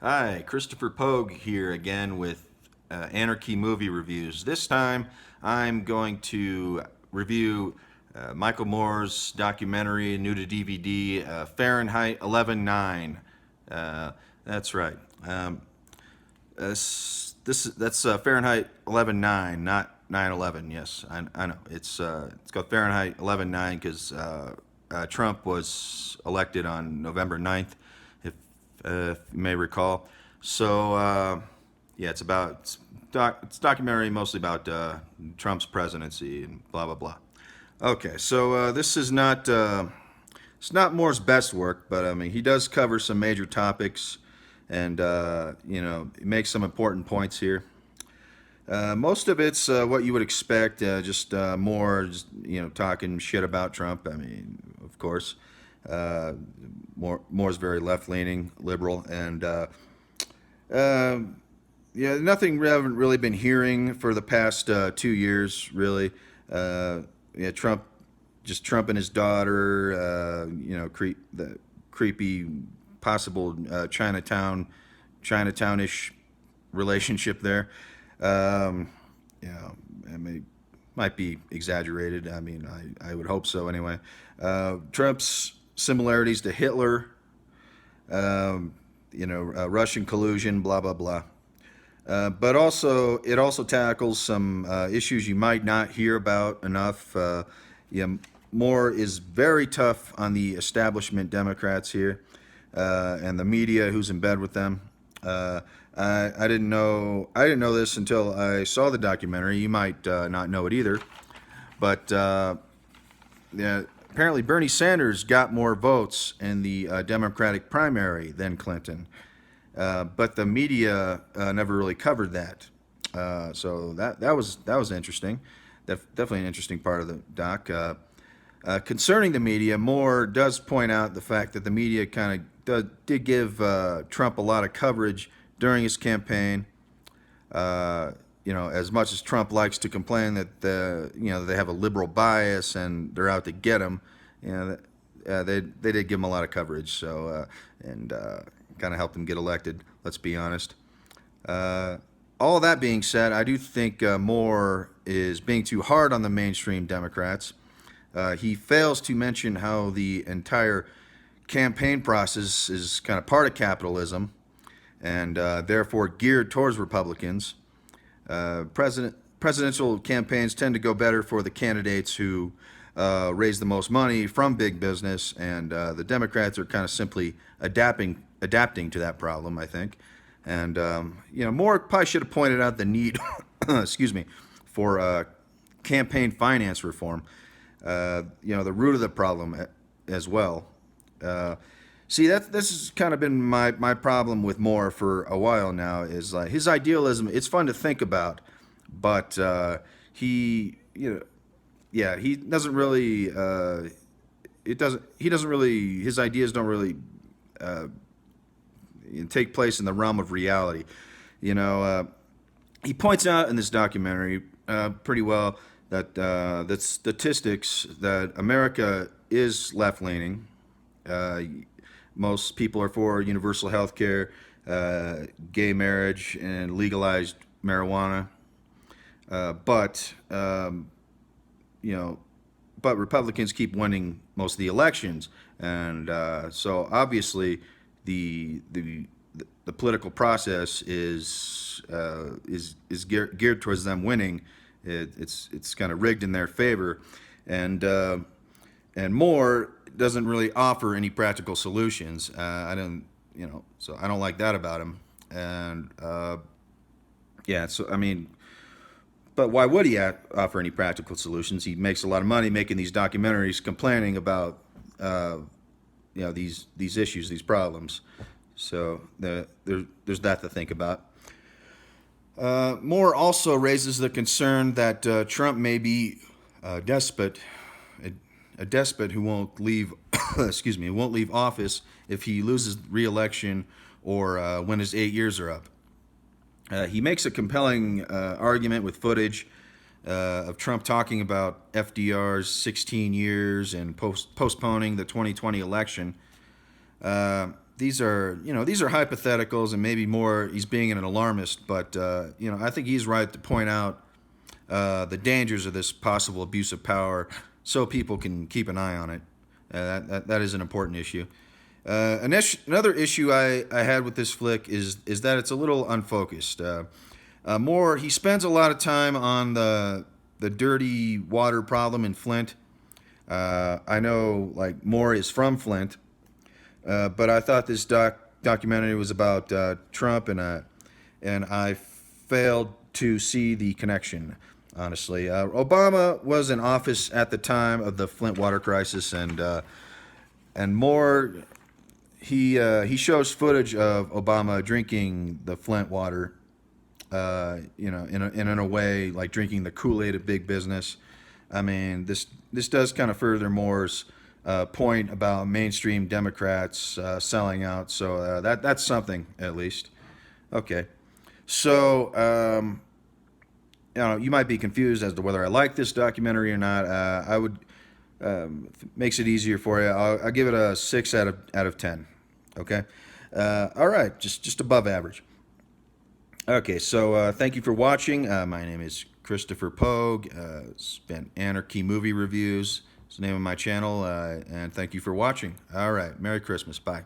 Hi, Christopher Pogue here again with Anarchy movie reviews. This time I'm going to review Michael Moore's documentary, new to DVD, Fahrenheit 11/9. That's right. That's Fahrenheit 11/9, not 9/11. Yes, I know. It's called Fahrenheit 11/9 because Trump was elected on November 9th, if you may recall. So yeah, it's documentary mostly about Trump's presidency and blah blah blah. Okay, so this is not it's not Moore's best work, but I mean he does cover some major topics, and he makes some important points here. Most of it's what you would expect, just more, just, talking shit about Trump. I mean, of course, uh, Moore's very left-leaning, liberal, and yeah, nothing we haven't really been hearing for the past 2 years, really. Yeah, Trump and his daughter, the creepy possible Chinatownish relationship there. Um, I mean, might be exaggerated. I mean, I would hope so anyway. Trump's similarities to Hitler, Russian collusion, blah blah blah. But also, it also tackles some issues you might not hear about enough. Yeah, Moore is very tough on the establishment Democrats here, and the media who's in bed with them. I didn't know this until I saw the documentary. You might not know it either, but yeah, apparently Bernie Sanders got more votes in the Democratic primary than Clinton, but the media never really covered that. So that was interesting. Definitely an interesting part of the doc. Concerning the media, Moore does point out the fact that the media kind of did give Trump a lot of coverage during his campaign. As much as Trump likes to complain that they have a liberal bias and they're out to get him, they did give him a lot of coverage. So and kind of helped him get elected. Let's be honest. All that being said, I do think Moore is being too hard on the mainstream Democrats. He fails to mention how the entire campaign process is kind of part of capitalism and therefore geared towards Republicans. Presidential campaigns tend to go better for the candidates who raise the most money from big business, and the Democrats are kind of simply adapting to that problem, I think. And Moore probably should have pointed out the need, excuse me, for campaign finance reform. The root of the problem as well. See, this has kind of been my problem with Moore for a while now. Is his idealism. It's fun to think about, but he doesn't really. He doesn't really. His ideas don't really take place in the realm of reality. He points out in this documentary pretty well that statistics that America is left leaning. Most people are for universal health care, gay marriage, and legalized marijuana. But but Republicans keep winning most of the elections, and so obviously the the political process is geared towards them winning. It's kind of rigged in their favor, and Moore doesn't really offer any practical solutions. So I don't like that about him. And yeah, so I mean, but why would he offer any practical solutions? He makes a lot of money making these documentaries, complaining about these issues, these problems. So there's that to think about. Moore also raises the concern that Trump may be a despot, a despot who won't leave, excuse me, won't leave office if he loses re-election or when his 8 years are up. He makes a compelling argument with footage of Trump talking about FDR's 16 years and postponing the 2020 election. these are, these are hypotheticals, and maybe more he's being an alarmist, but I think he's right to point out the dangers of this possible abuse of power, so people can keep an eye on it. That is an important issue. Another issue I had with this flick is that it's a little unfocused. Moore, he spends a lot of time on the dirty water problem in Flint. I know, like, Moore is from Flint, but I thought this documentary was about Trump, and I failed to see the connection. Honestly, Obama was in office at the time of the Flint water crisis, and Moore, he shows footage of Obama drinking the Flint water, in a way like drinking the Kool-Aid of big business. I mean, this does kind of further Moore's point about mainstream Democrats selling out. So that's something, at least. Okay, so you might be confused as to whether I like this documentary or not. I would makes it easier for you. I'll give it a 6 out of 10. Okay, all right, just above average. Okay, so thank you for watching. My name is Christopher Pogue. It's been Anarchy Movie Reviews. It's the name of my channel, and thank you for watching. All right, Merry Christmas. Bye.